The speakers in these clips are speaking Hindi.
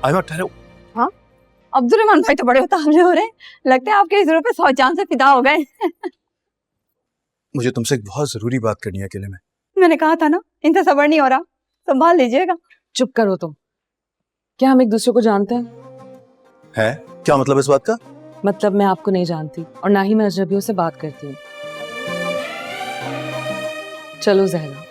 आइमा ठहरो। हाँ, अब्दुल रहमान भाई तो बड़े उतावले हो रहे हैं, लगता है आपके इस पे 100 जान से फिदा हो गए। मुझे तुमसे एक बहुत जरूरी बात करनी है अकेले में। मैंने कहा था ना, इनसे सब्र नहीं हो रहा, संभाल लीजिएगा। चुप करो तुम। क्या हम एक दूसरे को जानते हैं? है क्या मतलब इस बात का? मतलब मैं आपको नहीं जानती और ना ही मैं अजनबियों से बात करती हूँ। चलो जहरा।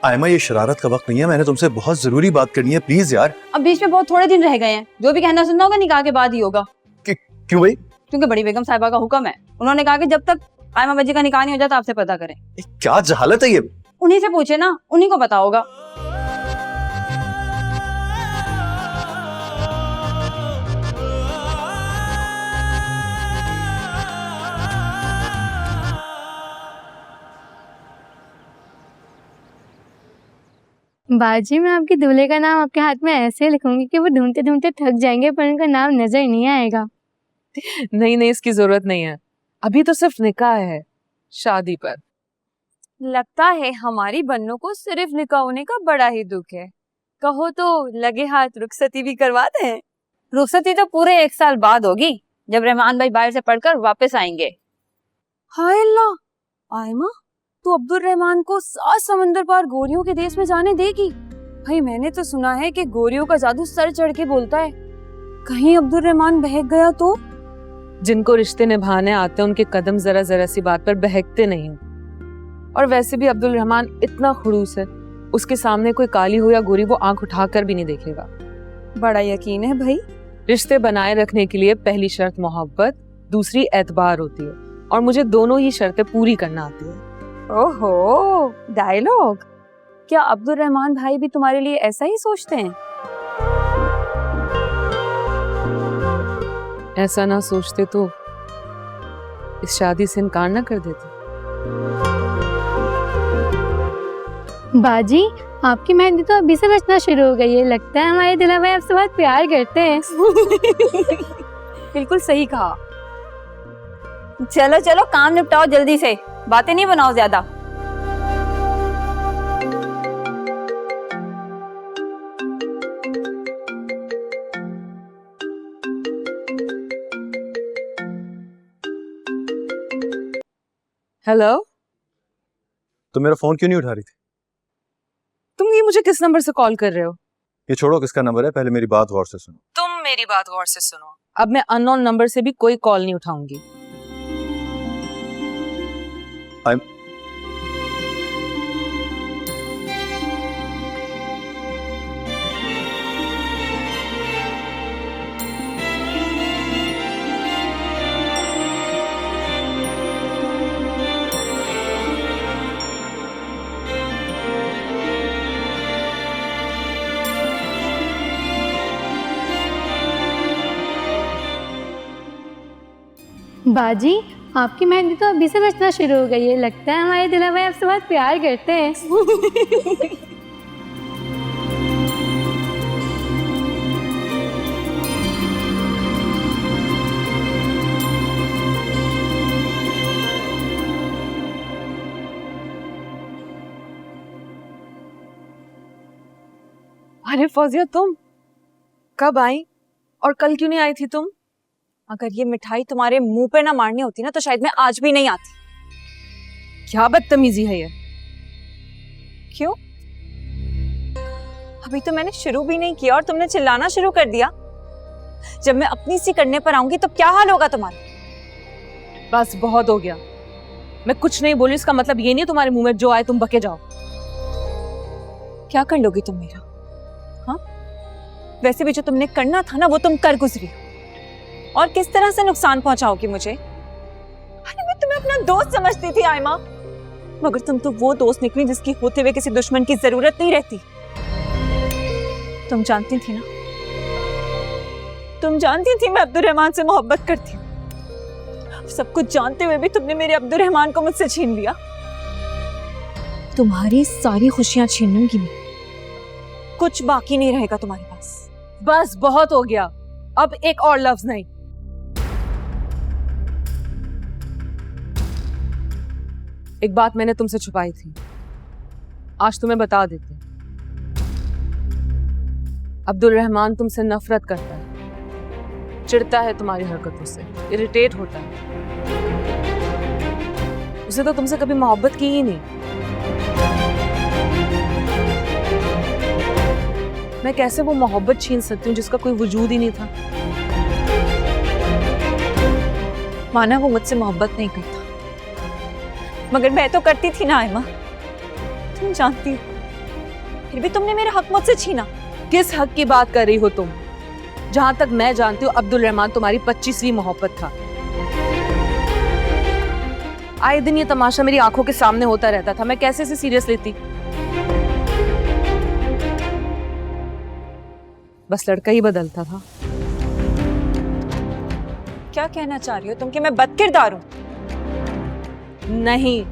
आइमा ये शरारत का वक्त नहीं है, मैंने तुमसे बहुत जरूरी बात करनी है, प्लीज यार। अब बीच में बहुत थोड़े दिन रह गए हैं, जो भी कहना सुनना होगा निकाह के बाद ही होगा। क्यों भाई? क्योंकि बड़ी बेगम साहिबा का हुक्म है, उन्होंने कहा कि जब तक आइमा बच्ची का निकाह नहीं हो जाता आपसे पता करें। क्या जहालत है ये? उन्हीं से पूछे ना, उन्हीं को पता होगा। बाजी, मैं आपके दूल्हे का नाम आपके हाथ में ऐसे लिखूंगी कि वो ढूंढते ढूंढते थक जाएंगे, पर उनका नाम नजर नहीं आएगा। नहीं, इसकी जरूरत नहीं है, अभी तो सिर्फ निकाह है। शादी पर लगता है हमारी बन्नों को सिर्फ निकाह होने का बड़ा ही दुख है। कहो तो लगे हाथ रुखसती भी करवाते हैं। रुखसती तो पूरे 1 साल बाद होगी, जब रहमान भाई बाहर से पढ़कर वापस आएंगे। हाय अल्लाह, आयमा तो अब्दुल रहमान को 7 समंदर पार गोरियों के देश में जाने देगी? भाई मैंने तो सुना है कि गोरियों का जादू सर चढ़ के बोलता है। कहीं अब्दुल रहमान बहक गया तो? जिनको रिश्ते निभाने आते हैं उनके कदम जरा जरा सी बात पर बहकते नहीं। और वैसे भी अब्दुल रहमान इतना खुड़ूस है, उसके सामने कोई काली हो या गोरी वो आंख उठाकर भी नहीं देखेगा। बड़ा यकीन है भाई। रिश्ते बनाए रखने के लिए पहली शर्त मोहब्बत, दूसरी एतबार होती है, और मुझे दोनों ही शर्तें पूरी करना आती है। ओहो, डायलॉग। क्या अब्दुल रहमान भाई भी तुम्हारे लिए ऐसा ही सोचते हैं? ऐसा ना सोचते तो इस शादी से इनकार ना कर देते। बाजी, आपकी मेहंदी तो अभी से बचना शुरू हो गई है, लगता है हमारे दिला भाई आपसे बहुत प्यार करते हैं। बिल्कुल सही कहा। चलो चलो काम निपटाओ जल्दी से, बातें नहीं बनाओ ज्यादा। हेलो, तो मेरा फोन क्यों नहीं उठा रही थी? तुम ये मुझे किस नंबर से कॉल कर रहे हो? ये छोड़ो, किसका नंबर है, पहले मेरी बात गौर से सुनो। तुम मेरी बात गौर से सुनो। अब मैं अननोन नंबर से भी कोई कॉल नहीं उठाऊंगी। बाजी, आपकी मेहंदी तो अभी से बचना शुरू हो गई है, लगता है हमारे दिला भाई आपसे बहुत प्यार करते हैं। अरे फौजिया, तुम कब आई और कल क्यों नहीं आई थी तुम? अगर ये मिठाई तुम्हारे मुंह पे ना मारनी होती ना तो शायद मैं आज भी नहीं आती। क्या बदतमीजी है ये? क्यों? अभी तो मैंने शुरू भी नहीं किया और तुमने चिल्लाना शुरू कर दिया। जब मैं अपनी सी करने पर आऊंगी तो क्या हाल होगा तुम्हारा? बस बहुत हो गया, मैं कुछ नहीं बोली, इसका मतलब ये नहीं तुम्हारे मुंह में जो आए तुम बके जाओ। क्या कर लोगी तुम मेरा? हाँ, वैसे भी जो तुमने करना था ना वो तुम कर गुजरी, और किस तरह से नुकसान पहुंचाओगी मुझे? अरे मैं तुम्हें अपना दोस्त समझती थी आयमा, मगर तुम तो वो दोस्त निकली जिसकी होते हुए किसी दुश्मन की जरूरत नहीं रहती। तुम जानती थी ना, तुम जानती थी मैं अब्दुल रहमान से मोहब्बत करती हूँ। सब कुछ जानते हुए भी तुमने मेरे अब्दुल रहमान को मुझसे छीन लिया। तुम्हारी सारी खुशियां छीन लूंगी मैं, कुछ बाकी नहीं रहेगा तुम्हारे पास। बस बहुत हो गया, अब एक और लफ्ज नहीं। एक बात मैंने तुमसे छुपाई थी, आज तुम्हें बता देते। अब्दुल रहमान तुमसे नफरत करता है, चिढ़ता है तुम्हारी हरकतों से, इरिटेट होता है। उसे तो तुमसे कभी मोहब्बत की ही नहीं। मैं कैसे वो मोहब्बत छीन सकती हूँ जिसका कोई वजूद ही नहीं था। माना वो मुझसे मोहब्बत नहीं करता, मगर मैं तो करती थी ना आयमा, तुम जानती हो। फिर भी तुमने मेरा हक मुझसे छीना। किस हक की बात कर रही हो तुम? जहां तक मैं जानती हूँ अब्दुल रहमान तुम्हारी 25वीं मोहब्बत था। आए दिन ये तमाशा मेरी आंखों के सामने होता रहता था, मैं कैसे इसे सीरियस लेती? बस लड़का ही बदलता था। क्या कहना चाह रही हो तुम कि मैं बदकिरदार हूं? नहीं,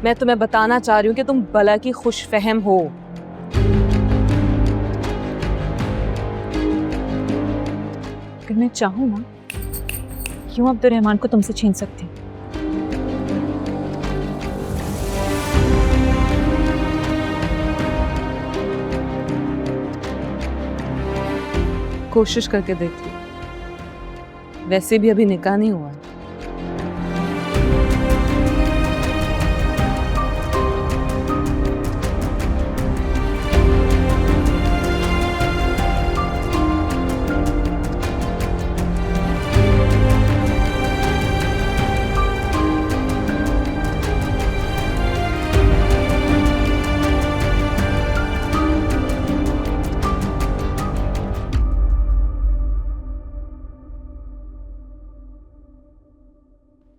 मैं तुम्हें बताना चाह रही हूँ कि तुम भला की खुशफहम हो। अगर मैं चाहूं ना, क्यों अब्दुल रहमान को तुमसे छीन सकती हूँ? कोशिश करके देख लो, वैसे भी अभी निकाह नहीं हुआ है।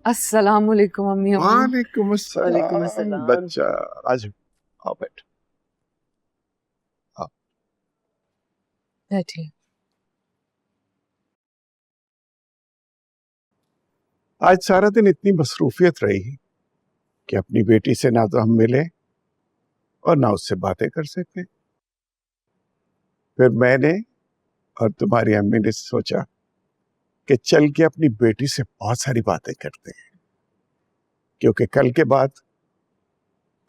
अस्सलाम वालेकुम अम्मी। वालेकुम वालेकुम अस्सलाम अस्सलाम। बच्चा, आज आओ बैठ। बैठिए। आज सारा दिन इतनी मसरूफियत रही कि अपनी बेटी से ना तो हम मिले और ना उससे बातें कर सके। फिर मैंने और तुम्हारी अम्मी ने सोचा कि चल के अपनी बेटी से बहुत सारी बातें करते हैं, क्योंकि कल के बाद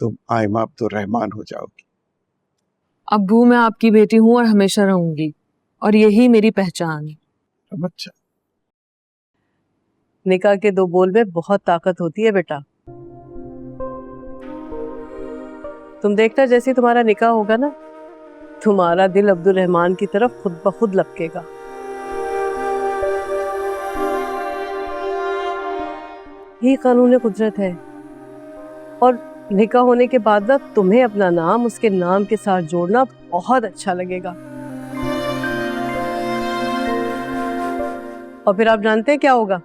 तुम आयमा अब्दुल रहमान हो जाओगी। अब्बू, मैं आपकी बेटी हूँ और हमेशा रहूंगी, और यही मेरी पहचान है। बच्चा, निकाह के 2 बोल में बहुत ताकत होती है बेटा। तुम देखना, जैसे तुम्हारा निकाह होगा ना, तुम्हारा दिल अब्दुल रहमान की तरफ खुद ब खुद लपकेगा। यही कानून कुदरत है। और निकाह होने के बाद ना तुम्हें अपना नाम उसके नाम के साथ जोड़ना बहुत अच्छा लगेगा। और फिर आप जानते हैं क्या होगा?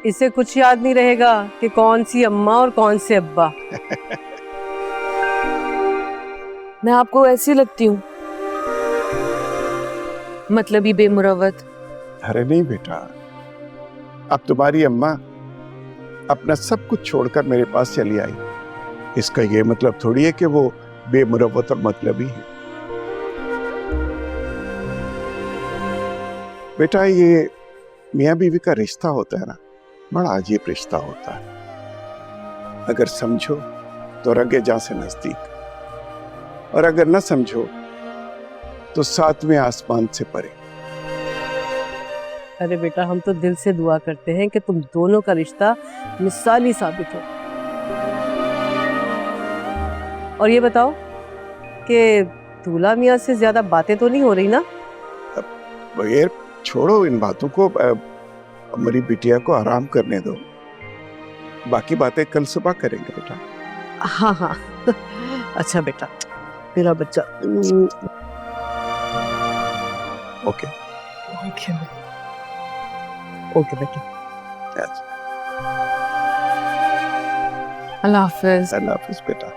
इसे कुछ याद नहीं रहेगा कि कौन सी अम्मा और कौन से अब्बा। मैं आपको ऐसी लगती हूँ? मतलब ये बेमुरवत? अरे नहीं बेटा, अब तुम्हारी अम्मा अपना सब कुछ छोड़कर मेरे पास चली आई। इसका ये मतलब थोड़ी है कि वो बेमुरवत और मतलबी है। बेटा, ये मियाँ बीवी का रिश्ता होता है ना, बड़ा अजीब रिश्ता होता है। अगर समझो तो रगे जा से नजदीक, और अगर न समझो तो 7वें आसमान से परे। अरे बेटा, हम तो दिल से दुआ करते हैं कि तुम दोनों का रिश्ता मिसाली साबित हो। और ये बताओ कि दूल्हा मियाँ से ज्यादा बातें तो नहीं हो रही ना? बगैर छोड़ो इन बातों को, हमारी बिटिया को आराम करने दो। बाकी बातें कल सुबह करेंगे बेटा। हाँ हाँ अच्छा बेटा, मेरा बच्चा। ओके ओके बेटा। अल्लाह हाफिज। अल्लाह हाफिज बेटा।